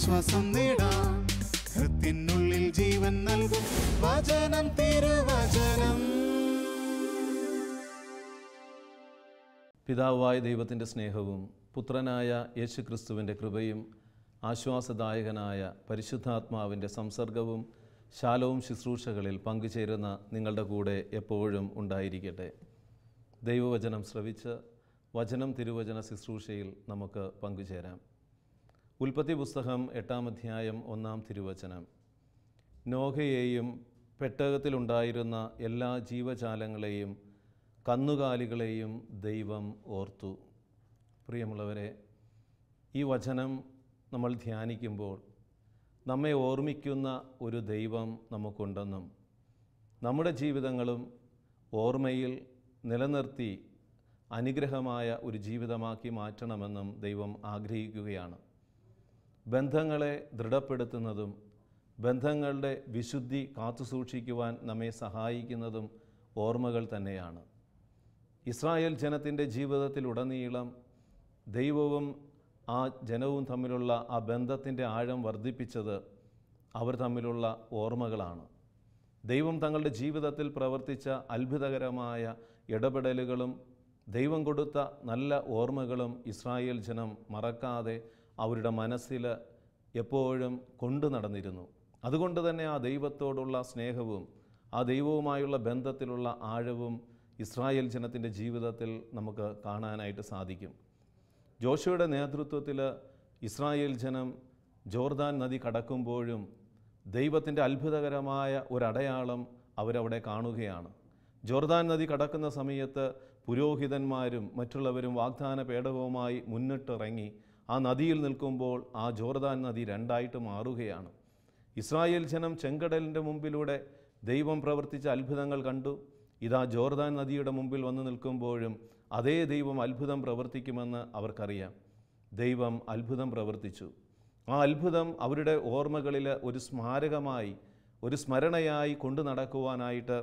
ആശ്വാസം നേടാം. ഹൃത്തിനുള്ളിൽ ജീവൻ നൽകും വചനം, തിരുവചനം. പിതാവായ ദൈവത്തിൻ്റെ സ്നേഹവും പുത്രനായ യേശുക്രിസ്തുവിൻ്റെ കൃപയും ആശ്വാസദായകനായ പരിശുദ്ധാത്മാവിൻ്റെ സംസർഗവും ശാലോം ശുശ്രൂഷകളിൽ പങ്കുചേരുന്ന നിങ്ങളുടെ കൂടെ എപ്പോഴും ഉണ്ടായിരിക്കട്ടെ. ദൈവവചനം ശ്രവിച്ച് വചനം തിരുവചന ശുശ്രൂഷയിൽ നമുക്ക് പങ്കുചേരാം. ഉൽപ്പത്തി പുസ്തകം 8-ാം അധ്യായം 1-ാം തിരുവചനം. നോഹയെയും പെട്ടകത്തിലുണ്ടായിരുന്ന എല്ലാ ജീവജാലങ്ങളെയും കന്നുകാലികളെയും ദൈവം ഓർത്തു. പ്രിയമുള്ളവരെ, ഈ വചനം നമ്മൾ ധ്യാനിക്കുമ്പോൾ നമ്മെ ഓർമ്മിക്കുന്ന ഒരു ദൈവം നമുക്കുണ്ടെന്നും നമ്മുടെ ജീവിതങ്ങളും ഓർമ്മയിൽ നിലനിർത്തി അനുഗ്രഹമായ ഒരു ജീവിതമാക്കി മാറ്റണമെന്നും ദൈവം ആഗ്രഹിക്കുകയാണ്. ബന്ധങ്ങളെ ദൃഢപ്പെടുത്തുന്നതും ബന്ധങ്ങളുടെ വിശുദ്ധി കാത്തുസൂക്ഷിക്കുവാൻ നമ്മെ സഹായിക്കുന്നതും ഓർമ്മകൾ തന്നെയാണ്. ഇസ്രായേൽ ജനത്തിൻ്റെ ജീവിതത്തിലുടനീളം ദൈവവും ആ ജനവും തമ്മിലുള്ള ആ ബന്ധത്തിൻ്റെ ആഴം വർദ്ധിപ്പിച്ചത് അവർ തമ്മിലുള്ള ഓർമ്മകളാണ്. ദൈവം തങ്ങളുടെ ജീവിതത്തിൽ പ്രവർത്തിച്ച അത്ഭുതകരമായ ഇടപെടലുകളും ദൈവം കൊടുത്ത നല്ല ഓർമ്മകളും ഇസ്രായേൽ ജനം മറക്കാതെ അവരുടെ മനസ്സിൽ എപ്പോഴും കൊണ്ടു നടന്നിരുന്നു. അതുകൊണ്ട് തന്നെ ആ ദൈവത്തോടുള്ള സ്നേഹവും ആ ദൈവവുമായുള്ള ബന്ധത്തിലുള്ള ആഴവും ഇസ്രായേൽ ജനത്തിൻ്റെ ജീവിതത്തിൽ നമുക്ക് കാണാനായിട്ട് സാധിക്കും. ജോഷുവയുടെ നേതൃത്വത്തിൽ ഇസ്രായേൽ ജനം ജോർദാൻ നദി കടക്കുമ്പോഴും ദൈവത്തിൻ്റെ അത്ഭുതകരമായ ഒരടയാളം അവരവിടെ കാണുകയാണ്. ജോർദാൻ നദി കടക്കുന്ന സമയത്ത് പുരോഹിതന്മാരും മറ്റുള്ളവരും വാഗ്ദാന പേടകവുമായി മുന്നിട്ടിറങ്ങി ആ നദിയിൽ നിൽക്കുമ്പോൾ ആ ജോർദാൻ നദി രണ്ടായിട്ട് മാറുകയാണ്. ഇസ്രായേൽ ജനം ചെങ്കടലിൻ്റെ മുമ്പിലൂടെ ദൈവം പ്രവർത്തിച്ച അത്ഭുതങ്ങൾ കണ്ടു. ഇതാ ജോർദാൻ നദിയുടെ മുമ്പിൽ വന്ന് നിൽക്കുമ്പോഴും അതേ ദൈവം അത്ഭുതം പ്രവർത്തിക്കുമെന്ന് അവർക്കറിയാം. ദൈവം അത്ഭുതം പ്രവർത്തിച്ചു. ആ അത്ഭുതം അവരുടെ ഓർമ്മകളിൽ ഒരു സ്മാരകമായി, ഒരു സ്മരണയായി കൊണ്ടു നടക്കുവാനായിട്ട്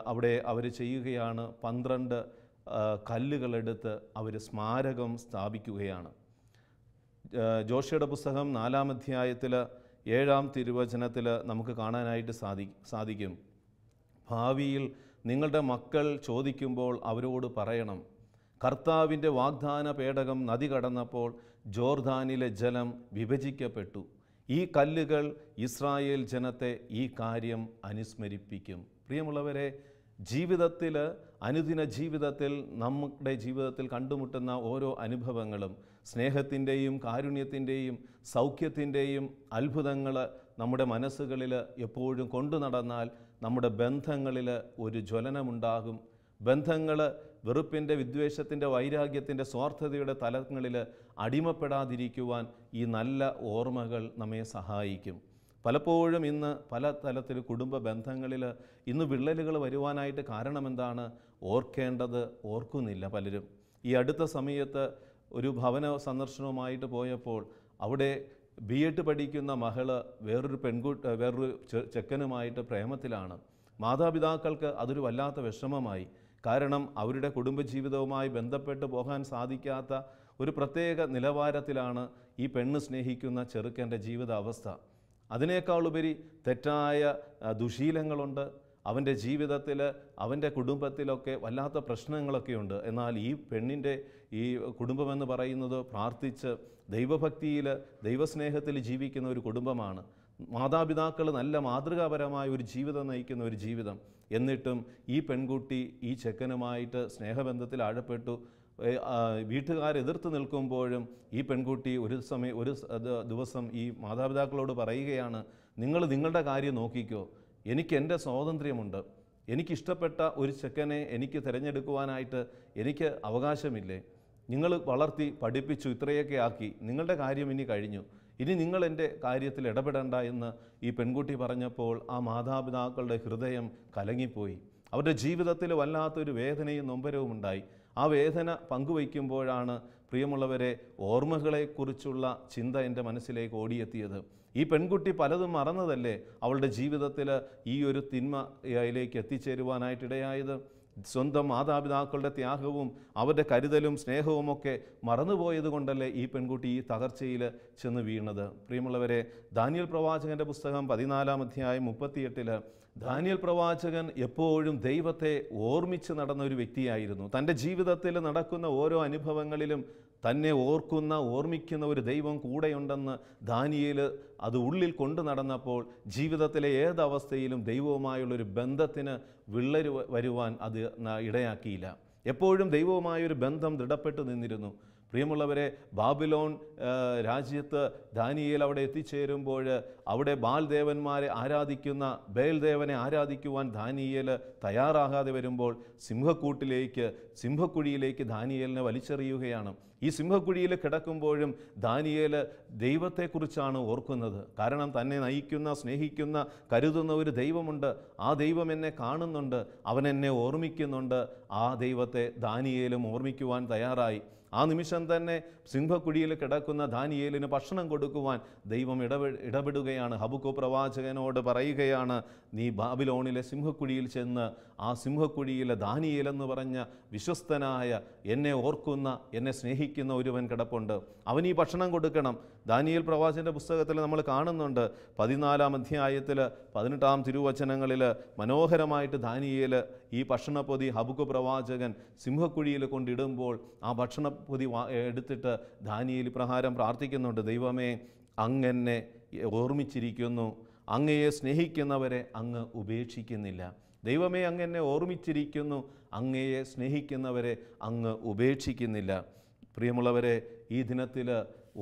അവിടെ അവർ ചെയ്യുകയാണ്. 12 കല്ലുകളെടുത്ത് അവർ സ്മാരകം സ്ഥാപിക്കുകയാണ്. ജോഷയുടെ പുസ്തകം 4-ാം അധ്യായത്തിൽ 7-ാം തിരുവചനത്തിൽ നമുക്ക് കാണാനായിട്ട് സാധിക്കും. ഭാവിയിൽ നിങ്ങളുടെ മക്കൾ ചോദിക്കുമ്പോൾ അവരോട് പറയണം, കർത്താവിൻ്റെ വാഗ്ദാന പേടകം നദി കടന്നപ്പോൾ ജോർദാനിലെ ജലം വിഭജിക്കപ്പെട്ടു. ഈ കല്ലുകൾ ഇസ്രായേൽ ജനത്തെ ഈ കാര്യം അനുസ്മരിപ്പിക്കും. പ്രിയമുള്ളവരെ, ജീവിതത്തിൽ, അനുദിന ജീവിതത്തിൽ, നമ്മുടെ ജീവിതത്തിൽ കണ്ടുമുട്ടുന്ന ഓരോ അനുഭവങ്ങളും സ്നേഹത്തിൻ്റെയും കാരുണ്യത്തിൻ്റെയും സൗഖ്യത്തിൻ്റെയും അത്ഭുതങ്ങൾ നമ്മുടെ മനസ്സുകളിൽ എപ്പോഴും കൊണ്ടു നടന്നാൽ നമ്മുടെ ബന്ധങ്ങളിൽ ഒരു ജ്വലനമുണ്ടാകും. ബന്ധങ്ങൾ വെറുപ്പിൻ്റെ, വിദ്വേഷത്തിൻ്റെ, വൈരാഗ്യത്തിൻ്റെ, സ്വാർത്ഥതയുടെ തലങ്ങളിൽ അടിമപ്പെടാതിരിക്കുവാൻ ഈ നല്ല ഓർമ്മകൾ നമ്മെ സഹായിക്കും. പലപ്പോഴും ഇന്ന് പല തലത്തിൽ കുടുംബ ബന്ധങ്ങളിൽ ഇന്ന് വിള്ളലുകൾ വരുവാനായിട്ട് കാരണമെന്താണ്? ഓർക്കേണ്ടത് ഓർക്കുന്നില്ല പലരും. ഈ അടുത്ത സമയത്ത് ഒരു ഭവന സന്ദർശനവുമായിട്ട് പോയപ്പോൾ അവിടെ BEd പഠിക്കുന്ന മകള് വേറൊരു ചെക്കനുമായിട്ട് പ്രേമത്തിലാണ്. മാതാപിതാക്കൾക്ക് അതൊരു വല്ലാത്ത വിഷമമായി. കാരണം അവരുടെ കുടുംബജീവിതവുമായി ബന്ധപ്പെട്ട് പോകാൻ സാധിക്കാത്ത ഒരു പ്രത്യേക നിലവാരത്തിലാണ് ഈ പെണ്ണ് സ്നേഹിക്കുന്ന ചെറുക്കൻ്റെ ജീവിതാവസ്ഥ. അതിനേക്കാളുപരി തെറ്റായ ദുശീലങ്ങളുണ്ട് അവൻ്റെ ജീവിതത്തിൽ, അവൻ്റെ കുടുംബത്തിലൊക്കെ വല്ലാത്ത പ്രശ്നങ്ങളൊക്കെയുണ്ട്. എന്നാൽ ഈ പെണ്ണിൻ്റെ ഈ കുടുംബമെന്ന് പറയുന്നത് പ്രാർത്ഥിച്ച് ദൈവഭക്തിയിൽ, ദൈവസ്നേഹത്തിൽ ജീവിക്കുന്ന ഒരു കുടുംബമാണ്. മാതാപിതാക്കൾ നല്ല മാതൃകാപരമായ ഒരു ജീവിതം നയിക്കുന്ന ഒരു ജീവിതം. എന്നിട്ടും ഈ പെൺകുട്ടി ഈ ചെക്കനുമായിട്ട് സ്നേഹബന്ധത്തിൽ ആഴപ്പെട്ടു. വീട്ടുകാരെതിർത്ത് നിൽക്കുമ്പോഴും ഈ പെൺകുട്ടി ഒരു ദിവസം ഈ മാതാപിതാക്കളോട് പറയുകയാണ്, നിങ്ങൾ നിങ്ങളുടെ കാര്യം നോക്കിക്കോ, എനിക്ക് എൻ്റെ സ്വാതന്ത്ര്യമുണ്ട്, എനിക്കിഷ്ടപ്പെട്ട ഒരു ചെക്കനെ എനിക്ക് തിരഞ്ഞെടുക്കുവാനായിട്ട് എനിക്ക് അവകാശമില്ലേ? നിങ്ങൾ വളർത്തി പഠിപ്പിച്ചു, ഇത്രയൊക്കെ ആക്കി, നിങ്ങളുടെ കാര്യം ഇനി കഴിഞ്ഞു, ഇനി നിങ്ങൾ എൻ്റെ കാര്യത്തിൽ ഇടപെടേണ്ട എന്ന് ഈ പെൺകുട്ടി പറഞ്ഞപ്പോൾ ആ മാതാപിതാക്കളുടെ ഹൃദയം കലങ്ങിപ്പോയി. അവരുടെ ജീവിതത്തിൽ വല്ലാത്തൊരു വേദനയും നൊമ്പരവും ഉണ്ടായി. ആ വേദന പങ്കുവയ്ക്കുമ്പോഴാണ് പ്രിയമുള്ളവരെ ഓർമ്മകളെക്കുറിച്ചുള്ള ചിന്ത എൻ്റെ മനസ്സിലേക്ക് ഓടിയെത്തിയത്. ഈ പെൺകുട്ടി പലതും മറന്നതല്ലേ അവളുടെ ജീവിതത്തിൽ ഈ ഒരു തിന്മയിലേക്ക് എത്തിച്ചേരുവാനായിട്ടിടയായത്. സ്വന്തം മാതാപിതാക്കളുടെ ത്യാഗവും അവരുടെ കരുതലും സ്നേഹവുമൊക്കെ മറന്നുപോയത് കൊണ്ടല്ലേ ഈ പെൺകുട്ടി ഈ തകർച്ചയിൽ ചെന്ന് വീണത്. പ്രിയമുള്ളവരെ, ദാനിയേൽ പ്രവാചകൻ്റെ പുസ്തകം 14-ാം അധ്യായം 38 ദാനിയേൽ പ്രവാചകൻ എപ്പോഴും ദൈവത്തെ ഓർമ്മിച്ച് നടന്ന ഒരു വ്യക്തിയായിരുന്നു. തൻ്റെ ജീവിതത്തിൽ നടക്കുന്ന ഓരോ അനുഭവങ്ങളിലും തന്നെ ഓർമ്മിക്കുന്ന ഒരു ദൈവം കൂടെയുണ്ടെന്ന് ദാനിയേൽ അത് ഉള്ളിൽ കൊണ്ടു നടന്നപ്പോൾ ജീവിതത്തിലെ ഏതവസ്ഥയിലും ദൈവവുമായുള്ളൊരു ബന്ധത്തിന് വിള്ളൽ വരുവാൻ അത് ഇടയാക്കിയില്ല. എപ്പോഴും ദൈവവുമായൊരു ബന്ധം ദൃഢപ്പെട്ടു നിന്നിരുന്നു. പ്രിയമുള്ളവരെ, ബാബിലോൺ രാജ്യത്ത് ദാനിയേൽ അവിടെ എത്തിച്ചേരുമ്പോൾ അവിടെ ബാൽദേവന്മാരെ ആരാധിക്കുന്ന ബേൽദേവനെ ആരാധിക്കുവാൻ ദാനിയേൽ തയ്യാറാകാതെ വരുമ്പോൾ സിംഹക്കുഴിയിലേക്ക് ദാനിയേലിനെ വലിച്ചെറിയുകയാണ്. ഈ സിംഹക്കുഴിയിൽ കിടക്കുമ്പോഴും ദാനിയേൽ ദൈവത്തെക്കുറിച്ചാണ് ഓർക്കുന്നത്. കാരണം തന്നെ നയിക്കുന്ന, സ്നേഹിക്കുന്ന, കരുതുന്ന ഒരു ദൈവമുണ്ട്. ആ ദൈവം എന്നെ കാണുന്നുണ്ട്, അവൻ എന്നെ ഓർമ്മിക്കുന്നുണ്ട്. ആ ദൈവത്തെ ദാനിയേലും ഓർമ്മിക്കുവാൻ തയ്യാറായി. ആ നിമിഷം തന്നെ സിംഹക്കുഴിയിൽ കിടക്കുന്ന ദാനിയേലിന് ഭക്ഷണം കൊടുക്കുവാൻ ദൈവം ഇടപെടുകയാണ്. ഹബക്കൂക്ക് പ്രവാചകനോട് പറയുകയാണ്, നീ ബാബിലോണിലെ സിംഹക്കുഴിയിൽ ചെന്ന് ആ സിംഹക്കുഴിയിൽ ദാനിയേൽ എന്ന് പറഞ്ഞ വിശ്വസ്തനായ, എന്നെ ഓർക്കുന്ന, എന്നെ സ്നേഹിക്കുന്ന ഒരുവൻ കിടപ്പുണ്ട്, അവൻ ഈ ഭക്ഷണം കൊടുക്കണം. ദാനിയേൽ പ്രവാചകൻ്റെ പുസ്തകത്തിൽ നമ്മൾ കാണുന്നുണ്ട് 14-ാം അധ്യായത്തിൽ 18-ാം തിരുവചനങ്ങളിൽ മനോഹരമായിട്ട് ദാനിയേൽ ഈ ഭക്ഷണപ്പൊതി ഹബക്കൂക്ക് പ്രവാചകൻ സിംഹക്കുഴിയിൽ കൊണ്ടിടുമ്പോൾ ആ ഭക്ഷണപ്പൊതി എടുത്തിട്ട് ദാനിയേൽ പ്രകാരം പ്രാർത്ഥിക്കുന്നുണ്ട്, ദൈവമേ, അങ്ങെന്നെ ഓർമ്മിച്ചിരിക്കുന്നു, അങ്ങയെ സ്നേഹിക്കുന്നവരെ അങ്ങ് ഉപേക്ഷിക്കുന്നില്ല. ദൈവമേ, അങ്ങെന്നെ ഓർമ്മിച്ചിരിക്കുന്നു, അങ്ങയെ സ്നേഹിക്കുന്നവരെ അങ്ങ് ഉപേക്ഷിക്കുന്നില്ല. പ്രിയമുള്ളവരെ, ഈ ദിനത്തിൽ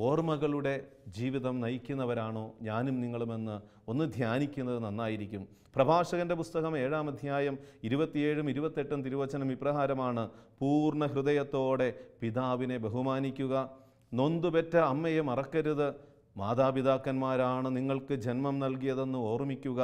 ഓർമ്മകളുടെ ജീവിതം നയിക്കുന്നവരാണോ ഞാനും നിങ്ങളുമെന്ന് ഒന്ന് ധ്യാനിക്കുന്നത് നന്നായിരിക്കും. പ്രഭാഷകൻ്റെ പുസ്തകം 7-ാം അധ്യായം 27-28 തിരുവചനം ഇപ്രകാരമാണ്, പൂർണ്ണ ഹൃദയത്തോടെ പിതാവിനെ ബഹുമാനിക്കുക, നൊന്തുപെറ്റ അമ്മയെ മറക്കരുത്, മാതാപിതാക്കന്മാരാണ് നിങ്ങൾക്ക് ജന്മം നൽകിയതെന്ന് ഓർമ്മിക്കുക,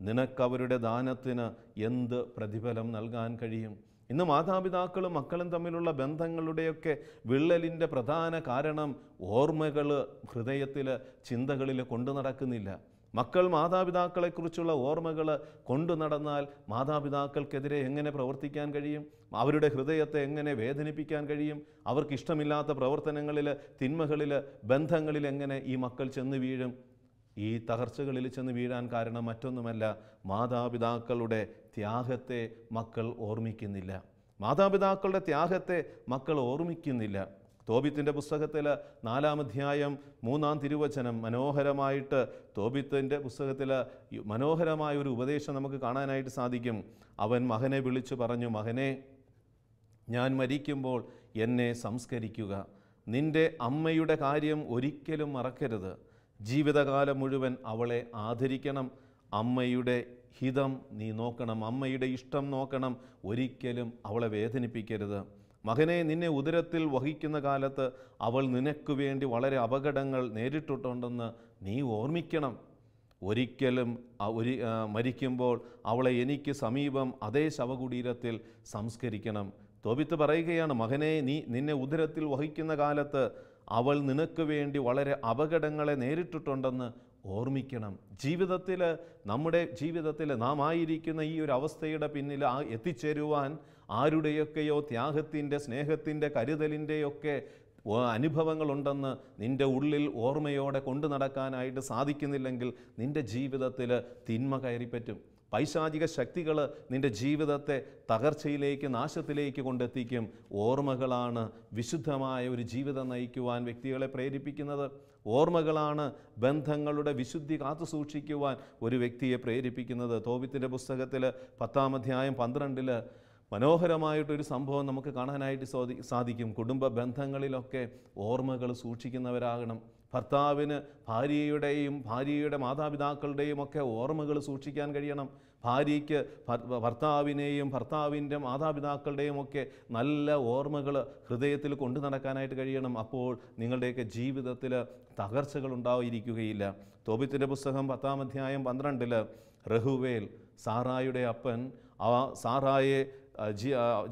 നിനക്കവരുടെ ദാനത്തിന് എന്ത് പ്രതിഫലം നൽകാൻ കഴിയും. ഇന്ന് മാതാപിതാക്കളും മക്കളും തമ്മിലുള്ള ബന്ധങ്ങളുടെയൊക്കെ വിള്ളലിൻ്റെ പ്രധാന കാരണം ഓർമ്മകൾ ഹൃദയത്തിൽ, ചിന്തകളിൽ കൊണ്ടു നടക്കുന്നില്ല. മക്കൾ മാതാപിതാക്കളെക്കുറിച്ചുള്ള ഓർമ്മകൾ കൊണ്ടു നടന്നാൽ മാതാപിതാക്കൾക്കെതിരെ എങ്ങനെ പ്രവർത്തിക്കാൻ കഴിയും? അവരുടെ ഹൃദയത്തെ എങ്ങനെ വേദനിപ്പിക്കാൻ കഴിയും? അവർക്കിഷ്ടമില്ലാത്ത പ്രവർത്തനങ്ങളിൽ, തിന്മകളിൽ, ബന്ധങ്ങളിൽ എങ്ങനെ ഈ മക്കൾ ചെന്ന് വീഴും? ഈ തകർച്ചകളിൽ ചെന്ന് വീഴാൻ കാരണം മറ്റൊന്നുമല്ല, മാതാപിതാക്കളുടെ ത്യാഗത്തെ മക്കൾ ഓർമ്മിക്കുന്നില്ല. മാതാപിതാക്കളുടെ ത്യാഗത്തെ മക്കൾ ഓർമ്മിക്കുന്നില്ല. തോബിത്തിൻ്റെ പുസ്തകത്തിൽ 4-ാം അധ്യായം 3-ാം തിരുവചനം മനോഹരമായിട്ട്, തോബിത്തിൻ്റെ പുസ്തകത്തിൽ മനോഹരമായ ഒരു ഉപദേശം നമുക്ക് കാണാനായിട്ട് സാധിക്കും. അവൻ മകനെ വിളിച്ചു പറഞ്ഞു, മകനെ, ഞാൻ മരിക്കുമ്പോൾ എന്നെ സംസ്കരിക്കുക, നിൻ്റെ അമ്മയുടെ കാര്യം ഒരിക്കലും മറക്കരുത്, ജീവിതകാലം മുഴുവൻ അവളെ ആദരിക്കണം, അമ്മയുടെ ഹിതം നീ നോക്കണം, അമ്മയുടെ ഇഷ്ടം നോക്കണം, ഒരിക്കലും അവളെ വേദനിപ്പിക്കരുത്. മകനെ, നിന്നെ ഉദരത്തിൽ വഹിക്കുന്ന കാലത്ത് അവൾ നിനക്ക് വേണ്ടി വളരെ അപകടങ്ങൾ നേരിട്ടിട്ടുണ്ടെന്ന് നീ ഓർമ്മിക്കണം. ഒരിക്കലും മരിക്കുമ്പോൾ അവളെ എനിക്ക് സമീപം അതേ ശവകുടീരത്തിൽ സംസ്കരിക്കണം. തോബിത്ത് പറയുകയാണ്, മകനെ, നിന്നെ ഉദരത്തിൽ വഹിക്കുന്ന കാലത്ത് അവൾ നിനക്ക് വേണ്ടി വളരെ അപകടങ്ങളെ നേരിട്ടിട്ടുണ്ടെന്ന് ഓർമ്മിക്കണം. നമ്മുടെ ജീവിതത്തിൽ നാം ആയിരിക്കുന്ന ഈ ഒരു അവസ്ഥയുടെ പിന്നിൽ എത്തിച്ചേരുവാൻ ആരുടെയൊക്കെയോ ത്യാഗത്തിൻ്റെ, സ്നേഹത്തിൻ്റെ, കരുതലിൻ്റെയൊക്കെ അനുഭവങ്ങളുണ്ടെന്ന് നിൻ്റെ ഉള്ളിൽ ഓർമ്മയോടെ കൊണ്ടു നടക്കാനായിട്ട് സാധിക്കുന്നില്ലെങ്കിൽ നിൻ്റെ ജീവിതത്തിൽ തിന്മ കയറിപ്പറ്റും. പൈശാചിക ശക്തികൾ നിൻ്റെ ജീവിതത്തെ തകർച്ചയിലേക്ക്, നാശത്തിലേക്ക് കൊണ്ടെത്തിക്കും. ഓർമ്മകളാണ് വിശുദ്ധമായ ഒരു ജീവിതം നയിക്കുവാൻ വ്യക്തികളെ പ്രേരിപ്പിക്കുന്നത്. ഓർമ്മകളാണ് ബന്ധങ്ങളുടെ വിശുദ്ധി കാത്തുസൂക്ഷിക്കുവാൻ ഒരു വ്യക്തിയെ പ്രേരിപ്പിക്കുന്നത്. തോബിത്തിൻ്റെ പുസ്തകത്തിൽ 10-ാം അധ്യായം 12 മനോഹരമായിട്ടൊരു സംഭവം നമുക്ക് കാണാനായിട്ട് സാധിക്കും. കുടുംബ ബന്ധങ്ങളിലൊക്കെ ഓർമ്മകൾ സൂക്ഷിക്കുന്നവരാകണം. ഭർത്താവിന് ഭാര്യയുടെയും ഭാര്യയുടെ മാതാപിതാക്കളുടെയും ഒക്കെ ഓർമ്മകൾ സൂക്ഷിക്കാൻ കഴിയണം. ഭാര്യയ്ക്ക് ഭർത്താവിനെയും ഭർത്താവിൻ്റെ മാതാപിതാക്കളുടെയും ഒക്കെ നല്ല ഓർമ്മകൾ ഹൃദയത്തിൽ കൊണ്ടു നടക്കാനായിട്ട് കഴിയണം. അപ്പോൾ നിങ്ങളുടെയൊക്കെ ജീവിതത്തിൽ തകർച്ചകൾ ഉണ്ടായിരിക്കുകയില്ല. തോബിത്തിൻ്റെ പുസ്തകം 10-ാം അധ്യായം 12 റഹുവേൽ, സാറായുടെ അപ്പൻ, സാറായെ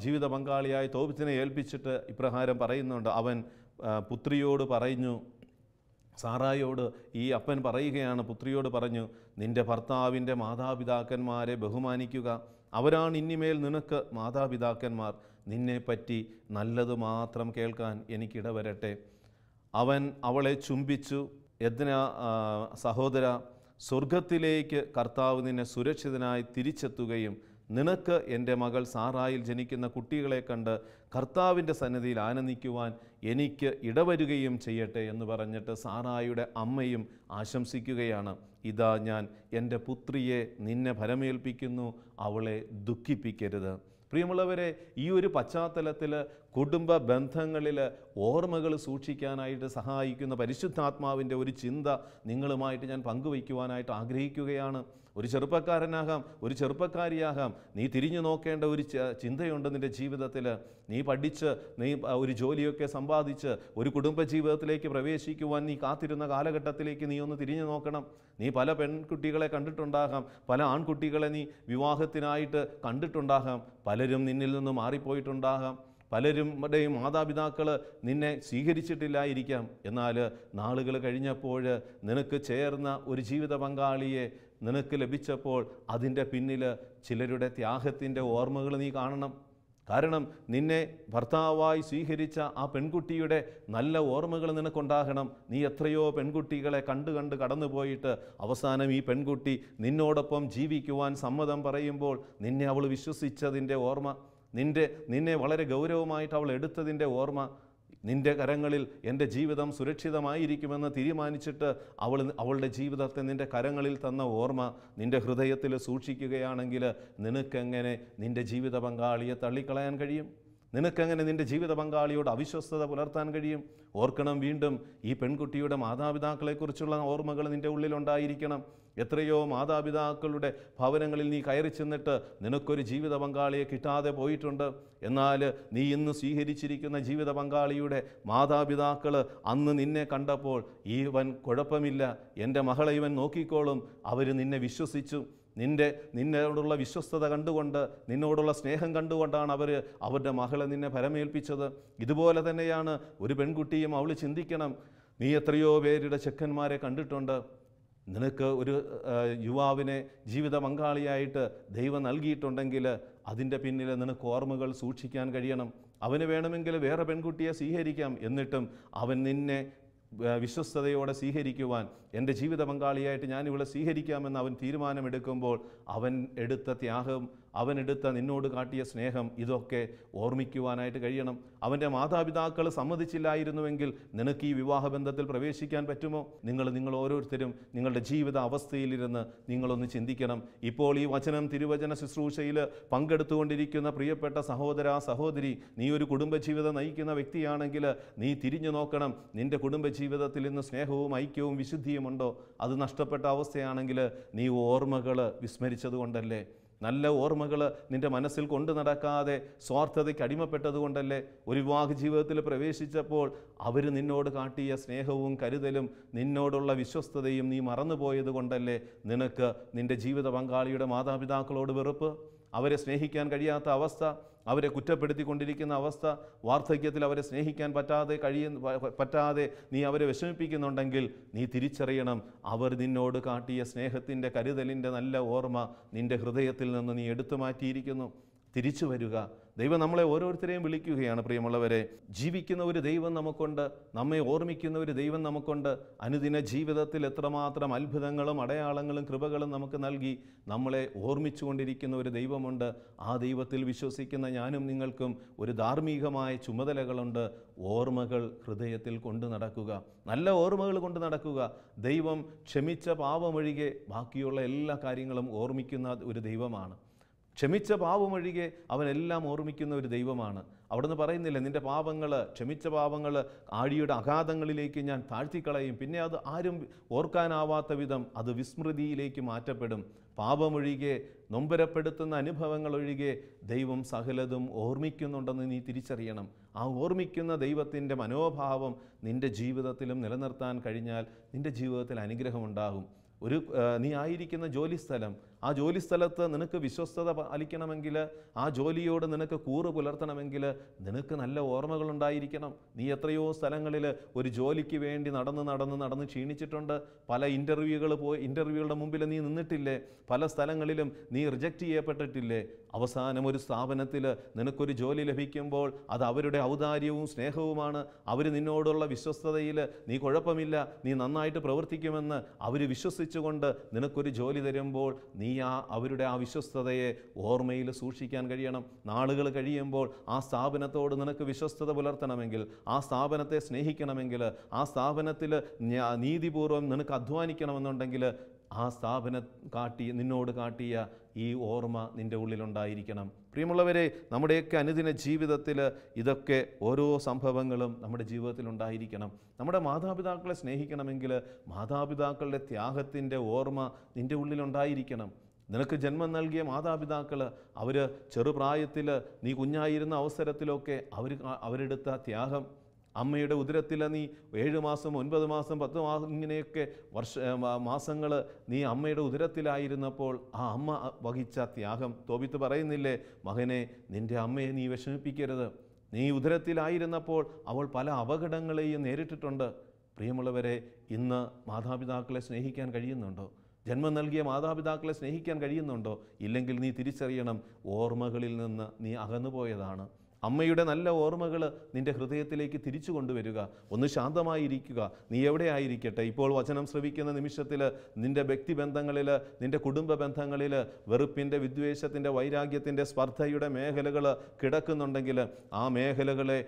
ജീവിത പങ്കാളിയായി തോബിത്തിനെ ഏൽപ്പിച്ചിട്ട് ഇപ്രകാരം പറയുന്നുണ്ട്. അവൻ പുത്രിയോട് പറഞ്ഞു, സാറായോട് ഈ അപ്പൻ പറയുകയാണ്, പുത്രിയോട് പറഞ്ഞു, നിൻ്റെ ഭർത്താവിൻ്റെ മാതാപിതാക്കന്മാരെ ബഹുമാനിക്കുക, അവരാണ് ഇനിമേൽ നിനക്ക് മാതാപിതാക്കന്മാർ. നിന്നെപ്പറ്റി നല്ലത് മാത്രം കേൾക്കാൻ എനിക്കിടവരട്ടെ. അവൻ അവളെ ചുംബിച്ചു. സഹോദര, സ്വർഗത്തിലേക്ക് കർത്താവ് നിന്നെ സുരക്ഷിതനായി തിരിച്ചെത്തുകയും നിനക്ക് എൻ്റെ മകൾ സാറായിൽ ജനിക്കുന്ന കുട്ടികളെ കണ്ട് കർത്താവിൻ്റെ സന്നിധിയിൽ ആനന്ദിക്കുവാൻ എനിക്ക് ഇടവരുകയും ചെയ്യട്ടെ എന്ന് പറഞ്ഞിട്ട് സാറായുടെ അമ്മയും ആശംസിക്കുകയാണ്. ഇതാ ഞാൻ എൻ്റെ പുത്രിയെ നിന്നെ ഭരമേൽപ്പിക്കുന്നു, അവളെ ദുഃഖിപ്പിക്കരുത്. പ്രിയമുള്ളവരെ, ഈ ഒരു പശ്ചാത്തലത്തിൽ കുടുംബ ബന്ധങ്ങളിൽ ഓർമ്മകൾ സൂക്ഷിക്കാനായിട്ട് സഹായിക്കുന്ന പരിശുദ്ധാത്മാവിൻ്റെ ഒരു ചിന്ത നിങ്ങളുമായിട്ട് ഞാൻ പങ്കുവയ്ക്കുവാനായിട്ട് ആഗ്രഹിക്കുകയാണ്. ഒരു ചെറുപ്പക്കാരനാകാം, ഒരു ചെറുപ്പക്കാരിയാകാം, നീ തിരിഞ്ഞു നോക്കേണ്ട ഒരു ചിന്തയുണ്ട് നിൻ്റെ ജീവിതത്തിൽ. നീ പഠിച്ച് നീ ഒരു ജോലിയൊക്കെ സമ്പാദിച്ച് ഒരു കുടുംബജീവിതത്തിലേക്ക് പ്രവേശിക്കുവാൻ നീ കാത്തിരുന്ന കാലഘട്ടത്തിലേക്ക് നീ ഒന്ന് തിരിഞ്ഞു നോക്കണം. നീ പല പെൺകുട്ടികളെ കണ്ടിട്ടുണ്ടാകാം, പല ആൺകുട്ടികളെ നീ വിവാഹത്തിനായിട്ട് കണ്ടിട്ടുണ്ടാകാം. പലരും നിന്നിൽ നിന്ന് മാറിപ്പോയിട്ടുണ്ടാകാം, പലരുടെയും മാതാപിതാക്കൾ നിന്നെ സ്വീകരിച്ചിട്ടില്ലായിരിക്കാം. എന്നാൽ നാളുകൾ കഴിഞ്ഞപ്പോൾ നിനക്ക് ചേർന്ന ഒരു ജീവിത പങ്കാളിയെ നിനക്ക് ലഭിച്ചപ്പോൾ അതിൻ്റെ പിന്നിൽ ചിലരുടെ ത്യാഗത്തിൻ്റെ ഓർമ്മകൾ നീ കാണണം. കാരണം നിന്നെ ഭർത്താവായി സ്വീകരിച്ച ആ പെൺകുട്ടിയുടെ നല്ല ഓർമ്മകൾ നിനക്കുണ്ടാകണം. നീ എത്രയോ പെൺകുട്ടികളെ കണ്ട് കടന്നു പോയിട്ട് അവസാനം ഈ പെൺകുട്ടി നിന്നോടൊപ്പം ജീവിക്കുവാൻ സമ്മതം പറയുമ്പോൾ നിന്നെ അവൾ വിശ്വസിച്ചതിൻ്റെ ഓർമ്മ, നിന്നെ വളരെ ഗൗരവമായിട്ട് അവൾ എടുത്തതിൻ്റെ ഓർമ്മ, നിൻ്റെ കരങ്ങളിൽ എൻ്റെ ജീവിതം സുരക്ഷിതമായിരിക്കുമെന്ന് തീരുമാനിച്ചിട്ട് അവളുടെ ജീവിതത്തെ നിൻ്റെ കരങ്ങളിൽ തന്ന ഓർമ്മ നിൻ്റെ ഹൃദയത്തിൽ സൂക്ഷിക്കുകയാണെങ്കിൽ നിനക്കെങ്ങനെ നിൻ്റെ ജീവിത പങ്കാളിയെ തള്ളിക്കളയാൻ കഴിയും? നിനക്കെങ്ങനെ നിൻ്റെ ജീവിത പങ്കാളിയോട് അവിശ്വസ്തത പുലർത്താൻ കഴിയും? ഓർക്കണം, വീണ്ടും ഈ പെൺകുട്ടിയുടെ മാതാപിതാക്കളെക്കുറിച്ചുള്ള ഓർമ്മകൾ നിൻ്റെ ഉള്ളിലുണ്ടായിരിക്കണം. എത്രയോ മാതാപിതാക്കളുടെ ഭവനങ്ങളിൽ നീ കയറി ചെന്നിട്ട് നിനക്കൊരു ജീവിത പങ്കാളിയെ കിട്ടാതെ പോയിട്ടുണ്ട്. എന്നാൽ നീ ഇന്ന് സ്വീകരിച്ചിരിക്കുന്ന ജീവിത പങ്കാളിയുടെ മാതാപിതാക്കൾ അന്ന് നിന്നെ കണ്ടപ്പോൾ ഇവൻ കുഴപ്പമില്ല, എൻ്റെ മകളെ ഇവൻ നോക്കിക്കോളും, അവർ നിന്നെ വിശ്വസിച്ചു. നിന്നോടുള്ള വിശ്വസ്തത കണ്ടുകൊണ്ട്, നിന്നോടുള്ള സ്നേഹം കണ്ടുകൊണ്ടാണ് അവരുടെ മകളെ നിന്നെ ഭരമേൽപ്പിച്ചത്. ഇതുപോലെ തന്നെയാണ് ഒരു പെൺകുട്ടിയും അവൾ ചിന്തിക്കണം. നീ എത്രയോ പേരുടെ ചെക്കന്മാരെ കണ്ടിട്ടുണ്ട്. നിനക്ക് ഒരു യുവാവിനെ ജീവിത പങ്കാളിയായിട്ട് ദൈവം നൽകിയിട്ടുണ്ടെങ്കിൽ അതിൻ്റെ പിന്നിൽ നിനക്ക് ഓർമ്മകൾ സൂക്ഷിക്കാൻ കഴിയണം. അവന് വേണമെങ്കിൽ വേറെ പെൺകുട്ടിയെ സ്വീകരിക്കാം, എന്നിട്ടും അവൻ നിന്നെ വിശ്വസ്തയോടെ സ്വീകരിക്കുവാൻ, എൻ്റെ ജീവിത പങ്കാളിയായിട്ട് ഞാൻ ഇവളെ സ്വീകരിക്കാമെന്ന് അവൻ തീരുമാനമെടുക്കുമ്പോൾ അവൻ എടുത്ത ത്യാഗം, അവനെടുത്ത നിന്നോട് കാട്ടിയ സ്നേഹം, ഇതൊക്കെ ഓർമ്മിക്കുവാനായിട്ട് കഴിയണം. അവൻ്റെ മാതാപിതാക്കൾ സമ്മതിച്ചില്ലായിരുന്നുവെങ്കിൽ നിനക്ക് ഈ വിവാഹബന്ധത്തിൽ പ്രവേശിക്കാൻ പറ്റുമോ? നിങ്ങൾ ഓരോരുത്തരും നിങ്ങളുടെ ജീവിത അവസ്ഥയിലിരുന്ന് നിങ്ങളൊന്ന് ചിന്തിക്കണം. ഇപ്പോൾ ഈ തിരുവചന ശുശ്രൂഷയിൽ പങ്കെടുത്തുകൊണ്ടിരിക്കുന്ന പ്രിയപ്പെട്ട സഹോദര സഹോദരി, നീ ഒരു കുടുംബജീവിതം നയിക്കുന്ന വ്യക്തിയാണെങ്കിൽ നീ തിരിഞ്ഞു നോക്കണം. നിൻ്റെ കുടുംബജീവിതത്തിൽ ഇന്ന് സ്നേഹവും ഐക്യവും വിശുദ്ധിയുമുണ്ടോ? അത് നഷ്ടപ്പെട്ട അവസ്ഥയാണെങ്കിൽ നീ ഓർമ്മകൾ വിസ്മരിച്ചതുകൊണ്ടല്ലേ? നല്ല ഓർമ്മകൾ നിൻ്റെ മനസ്സിൽ കൊണ്ടു നടക്കാതെ സ്വാർത്ഥതയ്ക്ക് അടിമപ്പെട്ടതുകൊണ്ടല്ലേ? ഒരു വിവാഹ ജീവിതത്തിൽ പ്രവേശിച്ചപ്പോൾ അവർ നിന്നോട് കാട്ടിയ സ്നേഹവും കരുതലും നിന്നോടുള്ള വിശ്വസ്തതയും നീ മറന്നുപോയത് കൊണ്ടല്ലേ നിനക്ക് നിൻ്റെ ജീവിത പങ്കാളിയുടെ മാതാപിതാക്കളോട് വെറുപ്പ്, അവരെ സ്നേഹിക്കാൻ കഴിയാത്ത അവസ്ഥ, അവരെ കുറ്റപ്പെടുത്തിക്കൊണ്ടിരിക്കുന്ന അവസ്ഥ, വാർദ്ധക്യത്തിൽ അവരെ സ്നേഹിക്കാൻ പറ്റാതെ നീ അവരെ വിഷമിപ്പിക്കുന്നുണ്ടെങ്കിൽ നീ തിരിച്ചറിയണം, അവർ നിന്നോട് കാട്ടിയ സ്നേഹത്തിൻ്റെ കരുതലിൻ്റെ നല്ല ഓർമ്മ നിൻ്റെ ഹൃദയത്തിൽ നിന്ന് നീ എടുത്തു മാറ്റിയിരിക്കുന്നു. തിരിച്ചു വരിക. ദൈവം നമ്മളെ ഓരോരുത്തരെയും വിളിക്കുകയാണ്. പ്രിയമുള്ളവരെ, ജീവിക്കുന്ന ഒരു ദൈവം നമുക്കുണ്ട്, നമ്മെ ഓർമ്മിക്കുന്ന ഒരു ദൈവം നമുക്കുണ്ട്. അനുദിന ജീവിതത്തിൽ എത്രമാത്രം അത്ഭുതങ്ങളും അടയാളങ്ങളും കൃപകളും നമുക്ക് നൽകി നമ്മളെ ഓർമ്മിച്ചുകൊണ്ടിരിക്കുന്ന ഒരു ദൈവമുണ്ട്. ആ ദൈവത്തിൽ വിശ്വസിക്കുന്ന ഞാനും നിങ്ങൾക്കും ഒരു ധാർമ്മികമായ ചുമതലകളുണ്ട്. ഓർമ്മകൾ ഹൃദയത്തിൽ കൊണ്ടു നടക്കുക, നല്ല ഓർമ്മകൾ കൊണ്ട് നടക്കുക. ദൈവം ക്ഷമിച്ച പാപമൊഴികെ ബാക്കിയുള്ള എല്ലാ കാര്യങ്ങളും ഓർമ്മിക്കുന്ന ഒരു ദൈവമാണ്. ക്ഷമിച്ച പാപമൊഴികെ അവനെല്ലാം ഓർമ്മിക്കുന്ന ഒരു ദൈവമാണ്. അവിടുന്ന് പറയുന്നില്ല, നിൻ്റെ പാപങ്ങൾ, ക്ഷമിച്ച പാപങ്ങൾ ആഴിയുടെ അഗാധങ്ങളിലേക്ക് ഞാൻ താഴ്ത്തിക്കളയും, പിന്നെ അത് ആരും ഓർക്കാനാവാത്ത വിധം അത് വിസ്മൃതിയിലേക്ക് മാറ്റപ്പെടും. പാപമൊഴികെ, നൊമ്പരപ്പെടുത്തുന്ന അനുഭവങ്ങളൊഴികെ ദൈവം സകലതും ഓർമ്മിക്കുന്നുണ്ടെന്ന് നീ തിരിച്ചറിയണം. ആ ഓർമ്മിക്കുന്ന ദൈവത്തിൻ്റെ മനോഭാവം നിൻ്റെ ജീവിതത്തിലും നിലനിർത്താൻ കഴിഞ്ഞാൽ നിൻ്റെ ജീവിതത്തിൽ അനുഗ്രഹമുണ്ടാകും. നീ ആയിരിക്കുന്ന ജോലിസ്ഥലം, ആ ജോലി സ്ഥലത്ത് നിനക്ക് വിശ്വസ്തത പാലിക്കണമെങ്കിൽ, ആ ജോലിയോട് നിനക്ക് കൂറ് പുലർത്തണമെങ്കിൽ നിനക്ക് നല്ല ഓർമ്മകളുണ്ടായിരിക്കണം. നീ എത്രയോ സ്ഥലങ്ങളിൽ ഒരു ജോലിക്ക് വേണ്ടി നടന്ന് ക്ഷീണിച്ചിട്ടുണ്ട്. പല ഇൻ്റർവ്യൂകളുടെ മുമ്പിൽ നീ നിന്നിട്ടില്ലേ? പല സ്ഥലങ്ങളിലും നീ റിജക്റ്റ് ചെയ്യപ്പെട്ടിട്ടില്ലേ? അവസാനം ഒരു സ്ഥാപനത്തിൽ നിനക്കൊരു ജോലി ലഭിക്കുമ്പോൾ അത് അവരുടെ ഔദാര്യവും സ്നേഹവുമാണ്. അവർ നിന്നോടുള്ള വിശ്വസ്തതയിൽ നീ കുഴപ്പമില്ല, നീ നന്നായിട്ട് പ്രവർത്തിക്കുമെന്ന് അവർ വിശ്വസിച്ചുകൊണ്ട് നിനക്കൊരു ജോലി തരുമ്പോൾ നീ അവരുടെ ആ വിശ്വസ്തതയെ ഓർമ്മയിൽ സൂക്ഷിക്കാൻ കഴിയണം. നാളുകൾ കഴിയുമ്പോൾ ആ സ്ഥാപനത്തോട് നിനക്ക് വിശ്വസ്തത പുലർത്തണമെങ്കിൽ, ആ സ്ഥാപനത്തെ സ്നേഹിക്കണമെങ്കിൽ, ആ സ്ഥാപനത്തിൽ നീതിപൂർവ്വം നിനക്ക് അധ്വാനിക്കണമെന്നുണ്ടെങ്കിൽ ആ സ്ഥാപനം നിന്നോട് കാട്ടിയ ഈ ഓർമ്മ നിൻ്റെ ഉള്ളിലുണ്ടായിരിക്കണം. പ്രിയമുള്ളവരെ, നമ്മുടെയൊക്കെ അനുദിന ജീവിതത്തിൽ ഇതൊക്കെ ഓരോ സംഭവങ്ങളും നമ്മുടെ ജീവിതത്തിൽ ഉണ്ടായിരിക്കണം. നമ്മുടെ മാതാപിതാക്കളെ സ്നേഹിക്കണമെങ്കിൽ മാതാപിതാക്കളുടെ ത്യാഗത്തിൻ്റെ ഓർമ്മ നിൻ്റെ ഉള്ളിലുണ്ടായിരിക്കണം. നിനക്ക് ജന്മം നൽകിയ മാതാപിതാക്കൾ അവർ ചെറുപ്രായത്തിൽ നീ കുഞ്ഞായിരുന്ന അവസരത്തിലൊക്കെ അവരെടുത്ത ത്യാഗം, അമ്മയുടെ ഉദരത്തിൽ നീ 7 മാസം 9 മാസം 10 മാസം ഇങ്ങനെയൊക്കെ മാസങ്ങൾ നീ അമ്മയുടെ ഉദരത്തിലായിരുന്നപ്പോൾ ആ അമ്മ വഹിച്ച ത്യാഗം. തോബിത്ത് പറയുന്നില്ലേ, മകനെ നിൻ്റെ അമ്മയെ നീ വിഷമിപ്പിക്കരുത്. നീ ഉദരത്തിലായിരുന്നപ്പോൾ അവൾ പല അപകടങ്ങളെയും നേരിട്ടിട്ടുണ്ട്. പ്രിയമുള്ളവരെ, ഇന്ന് മാതാപിതാക്കളെ സ്നേഹിക്കാൻ കഴിയുന്നുണ്ടോ? ജന്മം നൽകിയ മാതാപിതാക്കളെ സ്നേഹിക്കാൻ കഴിയുന്നുണ്ടോ? ഇല്ലെങ്കിൽ നീ തിരിച്ചറിയണം, ഓർമ്മകളിൽ നിന്ന് നീ അകന്നുപോയതാണ്. അമ്മയുടെ നല്ല ഓർമ്മകൾ നിൻ്റെ ഹൃദയത്തിലേക്ക് തിരിച്ചു കൊണ്ടുവരിക. ഒന്ന് ശാന്തമായിരിക്കുക. നീ എവിടെ ആയിരിക്കട്ടെ, ഇപ്പോൾ വചനം ശ്രവിക്കുന്ന നിമിഷത്തിൽ നിൻ്റെ വ്യക്തിബന്ധങ്ങളിൽ, നിൻ്റെ കുടുംബ ബന്ധങ്ങളിൽ വെറുപ്പിൻ്റെ, വിദ്വേഷത്തിൻ്റെ, വൈരാഗ്യത്തിൻ്റെ, സ്പർദ്ധയുടെ മേഖലകൾ കിടക്കുന്നുണ്ടെങ്കിൽ ആ മേഖലകളെ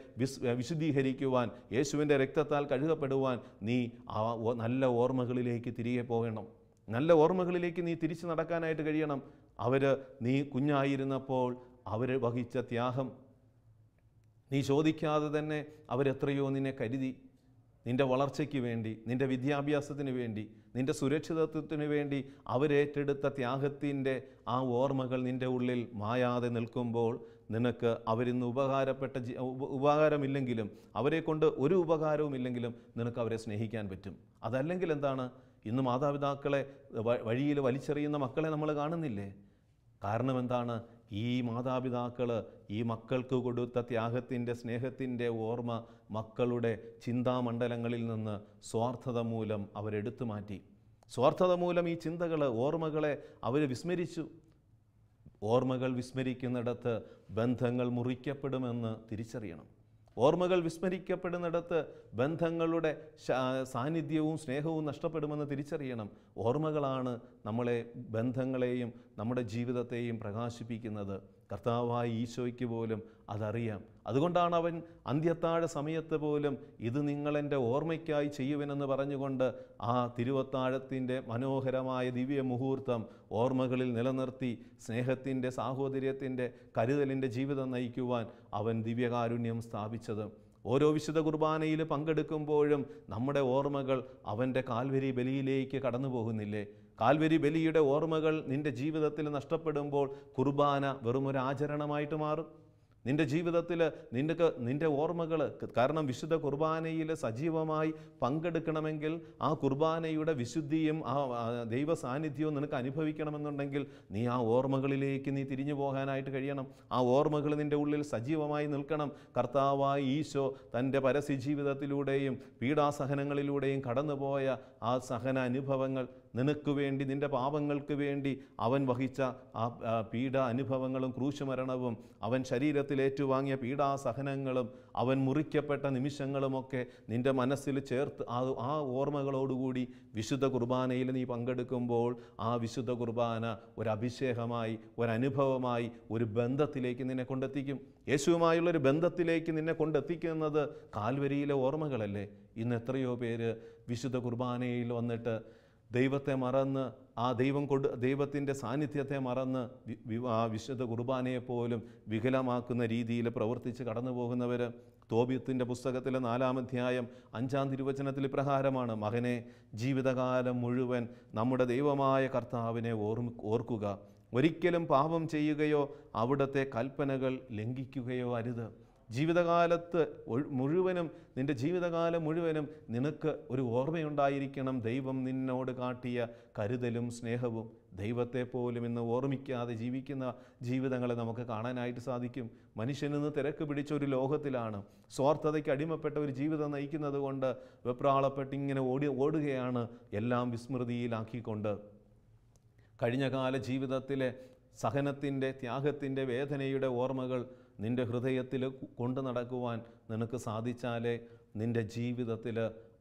വിശുദ്ധീകരിക്കുവാൻ, യേശുവിൻ്റെ രക്തത്താൽ കഴുകപ്പെടുവാൻ നീ ആ നല്ല ഓർമ്മകളിലേക്ക് തിരികെ പോകണം. നല്ല ഓർമ്മകളിലേക്ക് നീ തിരിച്ചു നടക്കാനായിട്ട് കഴിയണം. നീ കുഞ്ഞായിരുന്നപ്പോൾ അവർ വഹിച്ച ത്യാഗം നീ ചോദിക്കാതെ തന്നെ അവരെത്രയോ നിന്നെ കരുതി. നിൻ്റെ വളർച്ചയ്ക്ക് വേണ്ടി, നിൻ്റെ വിദ്യാഭ്യാസത്തിന് വേണ്ടി, നിൻ്റെ സുരക്ഷിതത്വത്തിന് വേണ്ടി അവരേറ്റെടുത്ത ത്യാഗത്തിൻ്റെ ആ ഓർമ്മകൾ നിൻ്റെ ഉള്ളിൽ മായാതെ നിൽക്കുമ്പോൾ നിനക്ക് അവരിന്ന് ഉപകാരമില്ലെങ്കിലും, അവരെ കൊണ്ട് ഒരു ഉപകാരവുമില്ലെങ്കിലും നിനക്ക് അവരെ സ്നേഹിക്കാൻ പറ്റും. അതല്ലെങ്കിൽ എന്താണ്? ഇന്ന് മാതാപിതാക്കളെ വഴിയിൽ വലിച്ചെറിയുന്ന മക്കളെ നമ്മൾ കാണുന്നില്ലേ? കാരണം എന്താണ്? ഈ മാതാപിതാക്കൾ ഈ മക്കൾക്ക് കൊടുത്ത ത്യാഗത്തിൻ്റെ, സ്നേഹത്തിൻ്റെ ഓർമ്മ മക്കളുടെ ചിന്താമണ്ഡലങ്ങളിൽ നിന്ന് സ്വാർത്ഥത മൂലം അവരെടുത്തു മാറ്റി. സ്വാർത്ഥത മൂലം ഈ ചിന്തകൾ, ഓർമ്മകളെ അവർ വിസ്മരിച്ചു. ഓർമ്മകൾ വിസ്മരിക്കുന്നിടത്ത് ബന്ധങ്ങൾ മുറിക്കപ്പെടുമെന്ന് തിരിച്ചറിയണം. ഓർമ്മകൾ വിസ്മരിക്കപ്പെടുന്നിടത്ത് ബന്ധങ്ങളുടെ സാന്നിധ്യവും സ്നേഹവും നഷ്ടപ്പെടുമെന്ന് തിരിച്ചറിയണം. ഓർമ്മകളാണ് ബന്ധങ്ങളെയും നമ്മുടെ ജീവിതത്തെയും പ്രകാശിപ്പിക്കുന്നത്. കർത്താവായ ഈശോയ്ക്ക് പോലും അതറിയാം. അതുകൊണ്ടാണ് അവൻ അന്ത്യത്താഴ സമയത്ത് പോലും ഇത് നിങ്ങളെൻ്റെ ഓർമ്മയ്ക്കായി ചെയ്യുവനെന്ന് പറഞ്ഞുകൊണ്ട് ആ തിരുവത്താഴത്തിൻ്റെ മനോഹരമായ ദിവ്യ മുഹൂർത്തം ഓർമ്മകളിൽ നിലനിർത്തി സ്നേഹത്തിൻ്റെ, സാഹോദര്യത്തിൻ്റെ, കരുതലിൻ്റെ ജീവിതം നയിക്കുവാൻ അവൻ ദിവ്യകാരുണ്യം സ്ഥാപിച്ചത്. ഓരോ വിശുദ്ധ കുർബാനയിൽ പങ്കെടുക്കുമ്പോഴും നമ്മുടെ ഓർമ്മകൾ അവൻ്റെ കാൽവരി ബലിയിലേക്ക് കടന്നു പോകുന്നില്ലേ? കാൽവരി ബലിയുടെ ഓർമ്മകൾ നിൻ്റെ ജീവിതത്തിൽ നഷ്ടപ്പെടുമ്പോൾ കുർബാന വെറുമൊരു ആചരണമായിട്ട് മാറും. നിൻ്റെ ജീവിതത്തിൽ നിൻ്റെ ഓർമ്മകൾ, കാരണം വിശുദ്ധ കുർബാനയിൽ സജീവമായി പങ്കെടുക്കണമെങ്കിൽ ആ കുർബാനയുടെ വിശുദ്ധിയും ആ ദൈവ സാന്നിധ്യവും നിനക്ക് അനുഭവിക്കണമെന്നുണ്ടെങ്കിൽ നീ ആ ഓർമ്മകളിലേക്ക് നീ തിരിഞ്ഞു പോകാനായിട്ട് കഴിയണം. ആ ഓർമ്മകൾ നിൻ്റെ ഉള്ളിൽ സജീവമായി നിൽക്കണം. കർത്താവായ ഈശോ തൻ്റെ പരസ്യ ജീവിതത്തിലൂടെയും പീഡാസഹനങ്ങളിലൂടെയും കടന്നുപോയ ആ സഹന അനുഭവങ്ങൾ, നിനക്ക് വേണ്ടി, നിൻ്റെ പാപങ്ങൾക്ക് വേണ്ടി അവൻ വഹിച്ച ആ പീഡ അനുഭവങ്ങളും ക്രൂശുമരണവും, അവൻ ശരീരത്തിൽ ഏറ്റുവാങ്ങിയ പീഡാസഹനങ്ങളും, അവൻ മുറിക്കപ്പെട്ട നിമിഷങ്ങളുമൊക്കെ നിൻ്റെ മനസ്സിൽ ചേർത്ത് ആ ഓർമ്മകളോടുകൂടി വിശുദ്ധ കുർബാനയിൽ നീ പങ്കെടുക്കുമ്പോൾ ആ വിശുദ്ധ കുർബാന ഒരു അഭിഷേകമായി, ഒരനുഭവമായി, ഒരു ബന്ധത്തിലേക്ക് നിന്നെ കൊണ്ടെത്തിക്കും. യേശുവുമായുള്ളൊരു ബന്ധത്തിലേക്ക് നിന്നെ കൊണ്ടെത്തിക്കുന്നത് കാൽവരിയിലെ ഓർമ്മകളല്ലേ? ഇന്ന് എത്രയോ പേര് വിശുദ്ധ കുർബാനയിൽ വന്നിട്ട് ദൈവത്തെ മറന്ന്, ആ ദൈവത്തിൻ്റെ സാന്നിധ്യത്തെ മറന്ന് ആ വിശുദ്ധ കുർബാനയെപ്പോലും വികലമാക്കുന്ന രീതിയിൽ പ്രവർത്തിച്ച് കടന്നു പോകുന്നവർ. തോബിത്തിൻ്റെ പുസ്തകത്തിലെ 4-ാം അധ്യായം 5-ാം തിരുവചനത്തിൽ പ്രകാരമാണ്, മകനെ, ജീവിതകാലം മുഴുവൻ നമ്മുടെ ദൈവമായ കർത്താവിനെ ഓർക്കുക. ഒരിക്കലും പാപം ചെയ്യുകയോ അവിടുത്തെ കൽപ്പനകൾ ലംഘിക്കുകയോ അരുത്. ജീവിതകാലത്ത് മുഴുവനും, നിൻ്റെ ജീവിതകാലം മുഴുവനും നിനക്ക് ഒരു ഓർമ്മയുണ്ടായിരിക്കണം ദൈവം നിന്നോട് കാട്ടിയ കരുതലും സ്നേഹവും. ദൈവത്തെ പോലും ഇന്ന് ഓർമ്മിക്കാതെ ജീവിക്കുന്ന ജീവിതങ്ങളെ നമുക്ക് കാണാനായിട്ട് സാധിക്കും. മനുഷ്യനിന്ന് തിരക്ക് പിടിച്ച ഒരു ലോകത്തിലാണ്, സ്വാർത്ഥതയ്ക്ക് അടിമപ്പെട്ട ഒരു ജീവിതം നയിക്കുന്നത് കൊണ്ട് വെപ്രാളപ്പെട്ടിങ്ങനെ ഓടുകയാണ്, എല്ലാം വിസ്മൃതിയിലാക്കിക്കൊണ്ട്. കഴിഞ്ഞകാല ജീവിതത്തിലെ സഹനത്തിൻ്റെ, ത്യാഗത്തിൻ്റെ, വേദനയുടെ ഓർമ്മകൾ നിൻ്റെ ഹൃദയത്തിൽ കൊണ്ടു നടക്കുവാൻ നിനക്ക് സാധിച്ചാലേ നിൻ്റെ ജീവിതത്തിൽ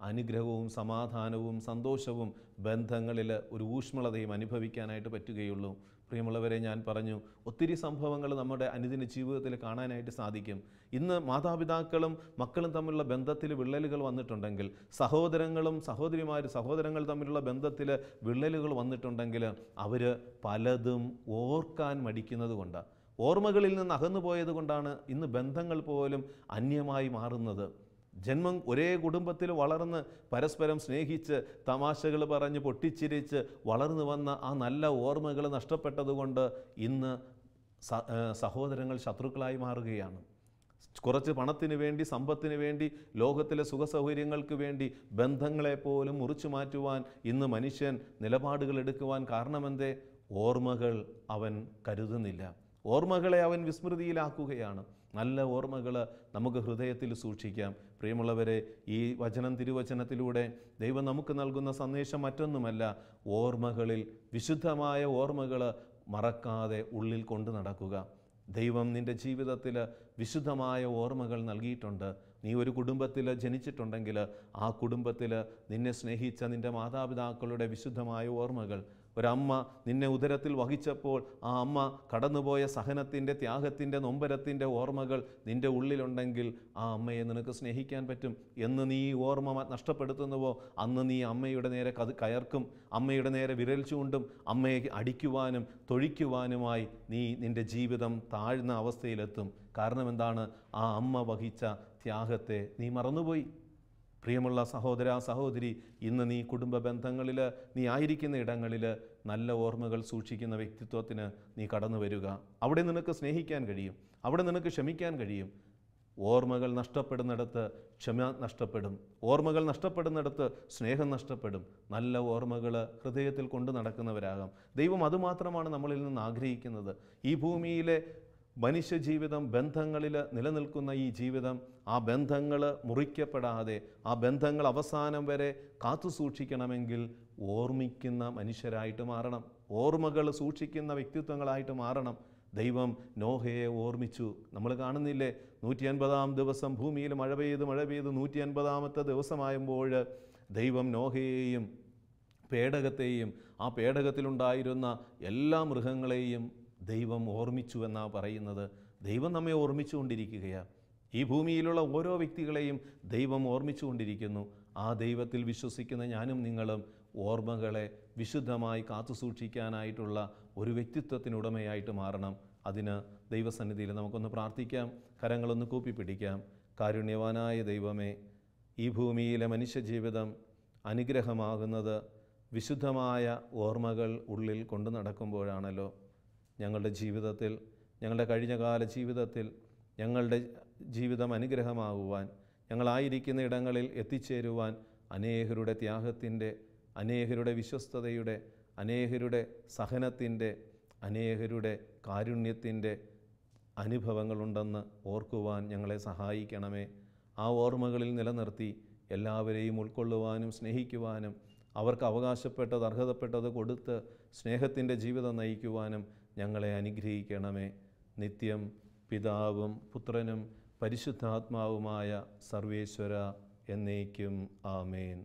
അനുഗ്രഹവും സമാധാനവും സന്തോഷവും ബന്ധങ്ങളിൽ ഒരു ഊഷ്മളതയും അനുഭവിക്കാനായിട്ട് പറ്റുകയുള്ളൂ. പ്രിയമുള്ളവരെ, ഞാൻ പറഞ്ഞു, ഒത്തിരി സംഭവങ്ങൾ നമ്മുടെ അനുദിന ജീവിതത്തിൽ കാണാനായിട്ട് സാധിക്കും. ഇന്ന് മാതാപിതാക്കളും മക്കളും തമ്മിലുള്ള ബന്ധത്തിൽ വിള്ളലുകൾ വന്നിട്ടുണ്ടെങ്കിൽ, സഹോദരങ്ങൾ തമ്മിലുള്ള ബന്ധത്തിൽ വിള്ളലുകൾ വന്നിട്ടുണ്ടെങ്കിൽ അവർ പലതും ഓർക്കാൻ മടിക്കുന്നത് കൊണ്ടാണ്, ഓർമ്മകളിൽ നിന്ന് അകന്നു പോയത് കൊണ്ടാണ് ഇന്ന് ബന്ധങ്ങൾ പോലും അന്യമായി മാറുന്നത്. ഒരേ കുടുംബത്തിൽ വളർന്ന് പരസ്പരം സ്നേഹിച്ച് തമാശകൾ പറഞ്ഞ് പൊട്ടിച്ചിരിച്ച് വളർന്നു വന്ന ആ നല്ല ഓർമ്മകൾ നഷ്ടപ്പെട്ടതുകൊണ്ട് ഇന്ന് സഹോദരങ്ങൾ ശത്രുക്കളായി മാറുകയാണ്. കുറച്ച് പണത്തിന് വേണ്ടി, സമ്പത്തിന് വേണ്ടി, ലോകത്തിലെ സുഖസൗകര്യങ്ങൾക്ക് വേണ്ടി ബന്ധങ്ങളെപ്പോലും മുറിച്ചു മാറ്റുവാൻ ഇന്ന് മനുഷ്യൻ നിലപാടുകൾ എടുക്കുവാൻ കാരണമെന്തേ? ഓർമ്മകൾ അവൻ കരുതുന്നില്ല, ഓർമ്മകളെ അവൻ വിസ്മൃതിയിലാക്കുകയാണ്. നല്ല ഓർമ്മകൾ നമുക്ക് ഹൃദയത്തിൽ സൂക്ഷിക്കാം. പ്രിയമുള്ളവരെ, ഈ തിരുവചനത്തിലൂടെ ദൈവം നമുക്ക് നൽകുന്ന സന്ദേശം മറ്റൊന്നുമല്ല, ഓർമ്മകളിൽ വിശുദ്ധമായ ഓർമ്മകൾ മറക്കാതെ ഉള്ളിൽ കൊണ്ടു നടക്കുക. ദൈവം നിൻ്റെ ജീവിതത്തിൽ വിശുദ്ധമായ ഓർമ്മകൾ നൽകിയിട്ടുണ്ട്. നീ ഒരു കുടുംബത്തിൽ ജനിച്ചിട്ടുണ്ടെങ്കിൽ ആ കുടുംബത്തിൽ നിന്നെ സ്നേഹിച്ച നിൻ്റെ മാതാപിതാക്കളുടെ വിശുദ്ധമായ ഓർമ്മകൾ, ഒരമ്മ നിന്നെ ഉദരത്തിൽ വഹിച്ചപ്പോൾ ആ അമ്മ കടന്നുപോയ സഹനത്തിൻ്റെ, ത്യാഗത്തിൻ്റെ, നൊമ്പരത്തിൻ്റെ ഓർമ്മകൾ നിൻ്റെ ഉള്ളിലുണ്ടെങ്കിൽ ആ അമ്മയെ നിനക്ക് സ്നേഹിക്കാൻ പറ്റും. എന്ന് നീ ഈ ഓർമ്മ നഷ്ടപ്പെടുത്തുന്നുവോ അന്ന് നീ അമ്മയുടെ നേരെ കയർക്കും, അമ്മയുടെ നേരെ വിരൽ ചൂണ്ടും, അമ്മയെ അടിക്കുവാനും തൊഴിക്കുവാനുമായി നിൻ്റെ ജീവിതം താഴ്ന്ന അവസ്ഥയിലെത്തും. കാരണം എന്താണ്? ആ അമ്മ വഹിച്ച ത്യാഗത്തെ നീ മറന്നുപോയി. പ്രിയമുള്ള സഹോദര, സഹോദരി, ഇന്ന് നീ കുടുംബ ബന്ധങ്ങളിൽ, നീ ആയിരിക്കുന്ന ഇടങ്ങളിൽ നല്ല ഓർമ്മകൾ സൂക്ഷിക്കുന്ന വ്യക്തിത്വത്തിന് നീ കടന്നു വരിക. അവിടെ നിനക്ക് സ്നേഹിക്കാൻ കഴിയും, അവിടെ നിനക്ക് ക്ഷമിക്കാൻ കഴിയും. ഓർമ്മകൾ നഷ്ടപ്പെടുന്നിടത്ത് ക്ഷമ നഷ്ടപ്പെടും, ഓർമ്മകൾ നഷ്ടപ്പെടുന്നിടത്ത് സ്നേഹം നഷ്ടപ്പെടും. നല്ല ഓർമ്മകൾ ഹൃദയത്തിൽ കൊണ്ടു നടക്കുന്നവരാകാം. ദൈവം അതുമാത്രമാണ് നമ്മളിൽ നിന്ന് ആഗ്രഹിക്കുന്നത്. ഈ ഭൂമിയിലെ മനുഷ്യജീവിതം, ബന്ധങ്ങളിൽ നിലനിൽക്കുന്ന ഈ ജീവിതം, ആ ബന്ധങ്ങൾ മുറിക്കപ്പെടാതെ, ആ ബന്ധങ്ങൾ അവസാനം വരെ കാത്തു സൂക്ഷിക്കണമെങ്കിൽ ഓർമ്മിക്കുന്ന മനുഷ്യരായിട്ട് മാറണം, ഓർമ്മകൾ സൂക്ഷിക്കുന്ന വ്യക്തിത്വങ്ങളായിട്ട് മാറണം. ദൈവം നോഹയെ ഓർമ്മിച്ചു. നമ്മൾ കാണുന്നില്ലേ, 150 ദിവസം ഭൂമിയിൽ മഴ പെയ്ത് 150 ദിവസമാകുമ്പോൾ ദൈവം നോഹയെയും പേടകത്തെയും ആ പേടകത്തിലുണ്ടായിരുന്ന എല്ലാ മൃഗങ്ങളെയും ദൈവം ഓർമ്മിച്ചു എന്നാണ് പറയുന്നത്. ദൈവം നമ്മെ ഓർമ്മിച്ചുകൊണ്ടിരിക്കുകയാണ്. ഈ ഭൂമിയിലുള്ള ഓരോ വ്യക്തികളെയും ദൈവം ഓർമ്മിച്ചുകൊണ്ടിരിക്കുന്നു. ആ ദൈവത്തിൽ വിശ്വസിക്കുന്ന ഞാനും നിങ്ങളും ഓർമ്മകളെ വിശുദ്ധമായി കാത്തുസൂക്ഷിക്കാനായിട്ടുള്ള ഒരു വ്യക്തിത്വത്തിനുടമയായിട്ട് മാറണം. അതിന് ദൈവസന്നിധിയിൽ നമുക്കൊന്ന് പ്രാർത്ഥിക്കാം, കരങ്ങളൊന്ന് കൂപ്പിപ്പിടിക്കാം. കാരുണ്യവാനായ ദൈവമേ, ഈ ഭൂമിയിലെ മനുഷ്യജീവിതം അനുഗ്രഹമാകുന്നത് വിശുദ്ധമായ ഓർമ്മകൾ ഉള്ളിൽ കൊണ്ടു നടക്കുമ്പോഴാണല്ലോ. ഞങ്ങളുടെ ജീവിതത്തിൽ, ഞങ്ങളുടെ കഴിഞ്ഞകാല ജീവിതത്തിൽ ഞങ്ങളുടെ ജീവിതം അനുഗ്രഹമാകുവാൻ, ഞങ്ങളായിരിക്കുന്ന ഇടങ്ങളിൽ എത്തിച്ചേരുവാൻ അനേകരുടെ ത്യാഗത്തിൻ്റെ, അനേകരുടെ വിശ്വസ്തതയുടെ, അനേകരുടെ സഹനത്തിൻ്റെ, അനേകരുടെ കാരുണ്യത്തിൻ്റെ അനുഭവങ്ങളുണ്ടെന്ന് ഓർക്കുവാൻ ഞങ്ങളെ സഹായിക്കണമേ. ആ ഓർമ്മകളിൽ നിലനിർത്തി എല്ലാവരെയും ഉൾക്കൊള്ളുവാനും സ്നേഹിക്കുവാനും അവർക്ക് അവകാശപ്പെട്ടത്, അർഹതപ്പെട്ടത് കൊടുത്ത് സ്നേഹത്തിൻ്റെ ജീവിതം നയിക്കുവാനും ഞങ്ങളെ അനുഗ്രഹിക്കണമേ. നിത്യം പിതാവും പുത്രനും പരിശുദ്ധാത്മാവുമായ സർവേശ്വര എന്നേക്കും ആമേൻ.